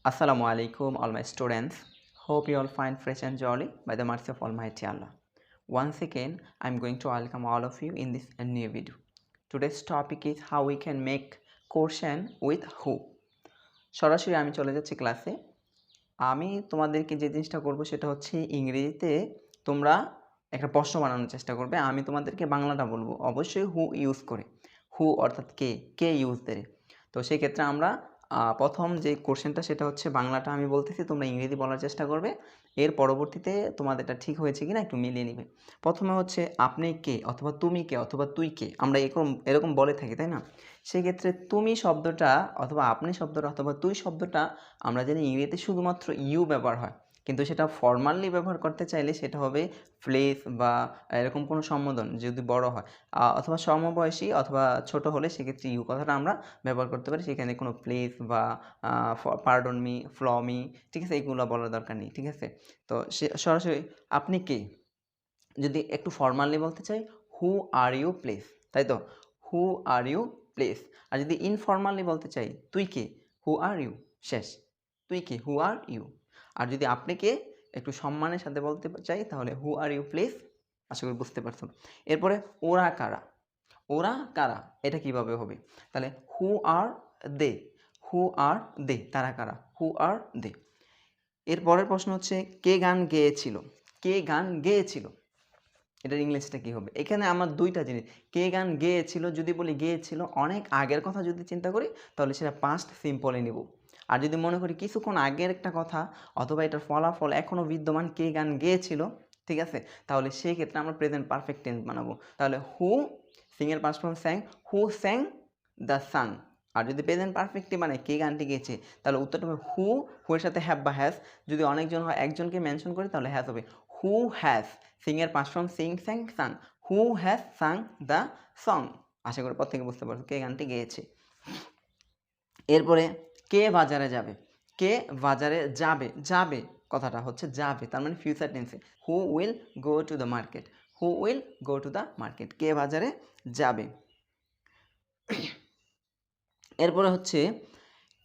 Assalamu alaikum, all my students. Hope you all find fresh and jolly by the mercy of Almighty Allah. Once again, I'm going to welcome all of you in this new video. Today's topic is how we can make question with who. সরাসরি আমি চলে যাচ্ছি ক্লাসে। আমি তোমাদেরকে যে জিনিসটা করব সেটা হচ্ছে ইংরেজিতে তোমরা একটা প্রশ্ন বানানোর চেষ্টা করবে। আমি তোমাদেরকে বাংলাটা বলবো, অবশ্যই হু ইউজ করে। হু অর্থাৎ কে ইউজ দেবে। তো সেই ক্ষেত্রে আমরা প্রথম যে কোশ্চেনটা সেটা হচ্ছে বাংলাটা আমি বলতেছি, তোমরা ইংরেজি বলার চেষ্টা করবে। এর পরবর্তীতে তোমাদেরটা ঠিক হয়েছে কিনা একটু মিলিয়ে নিবে। প্রথমে হচ্ছে আপনি কে অথবা তুমি কে অথবা তুই কে, আমরা এরকম বলে থাকি, তাই না? সেক্ষেত্রে তুমি শব্দটা অথবা আপনি শব্দটা অথবা তুই শব্দটা আমরা জানি ইংরেজিতে শুধুমাত্র ইউ ব্যবহার হয়, কিন্তু সেটা ফর্মালি ব্যবহার করতে চাইলে সেটা হবে প্লেস বা এরকম কোনো সম্বোধন যদি বড় হয় অথবা সমবয়সী অথবা ছোট হলে সেক্ষেত্রে ইউ কথাটা আমরা ব্যবহার করতে পারি। সেখানে কোনো প্লেস বা পার্ডন মি, ফ্ল মি, ঠিক আছে, এগুলো বলার দরকার নেই, ঠিক আছে। তো সে সরাসরি আপনি কে যদি একটু ফর্মালি বলতে চাই, হু আর ইউ প্লেস, তাই তো, হু আর ইউ প্লেস। আর যদি ইনফর্মালি বলতে চাই তুই কে, হু আর ইউ, শেষ, তুই কে, হু আর ইউ। আর যদি আপনি কে একটু সম্মানের সাথে বলতে চাই তাহলে হু আর ইউ প্লেস। আশা করি বুঝতে পারছো। এরপরে ওরা কারা, ওরা কারা এটা কিভাবে হবে, তাহলে হু আর দে, হু আর দে, তারা কারা, হু আর দে। এরপরের প্রশ্ন হচ্ছে কে গান গেয়েছিল, কে গান গেয়েছিল, এটার ইংলিশটা কী হবে? এখানে আমার দুইটা জিনিস, কে গান গেয়েছিল, যদি বলি গেয়েছিল অনেক আগের কথা যদি চিন্তা করি তাহলে সেটা পাস্ট সিম্পলে নেব। আর যদি মনে করি কিছুক্ষণ আগের একটা কথা অথবা এটার ফলাফল এখনও বিদ্যমান, কে গান গেয়েছিল, ঠিক আছে, তাহলে সেই ক্ষেত্রে আমরা প্রেজেন্ট পারফেক্ট টেন্স বানাবো। তাহলে হু, সিংয়ের past form sang, who sang the song. আর যদি প্রেজেন্ট পারফেক্টলি মানে কে গানটি গেয়েছে তাহলে উত্তরটা হবে হু, হুয়ের সাথে হ্যাভ বা হ্যাজ। যদি অনেকজন হয় একজনকে মেনশন করি তাহলে হ্যাজ হবে, হু হ্যাজ, সিংয়ের past form sing sang sung, who has sung the song. আশা করি পর থেকে বুঝতে পারছো কে গানটি গেয়েছে। এরপরে কে বাজারে যাবে, কে বাজারে যাবে, যাবে কথাটা হচ্ছে যাবে, তার মানে ফিউচার টেন্সে, who will go to the market, who will go to the market, কে বাজারে যাবে। এরপরে হচ্ছে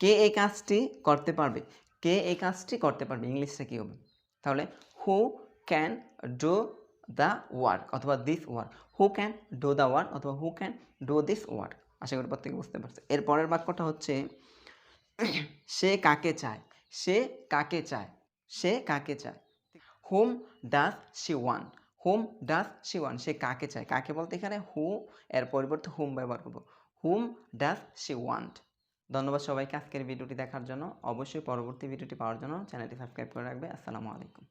কে এই কাজটি করতে পারবে, কে এই কাজটি করতে পারবে, ইংলিশটা কী হবে? তাহলে who can do the work অথবা this work, who can do the work অথবা who can do this work. আশা করি প্রত্যেকে বুঝতে পারছে। এর পরের বাক্যটা হচ্ছে সে কাকে চায়, সে কাকে চায়, সে কাকে চায়, whom does she want, whom does she want, সে কাকে চায়, কাকে বলতে এখানে হু এর পরিবর্তে হুম ব্যবহার করবো, হুম ডাজ শি ওয়ান্ট। ধন্যবাদ সবাইকে আজকের ভিডিওটি দেখার জন্য। অবশ্যই পরবর্তী ভিডিওটি পাওয়ার জন্য চ্যানেলটি সাবস্ক্রাইব করে রাখবে। আসসালামু আলাইকুম।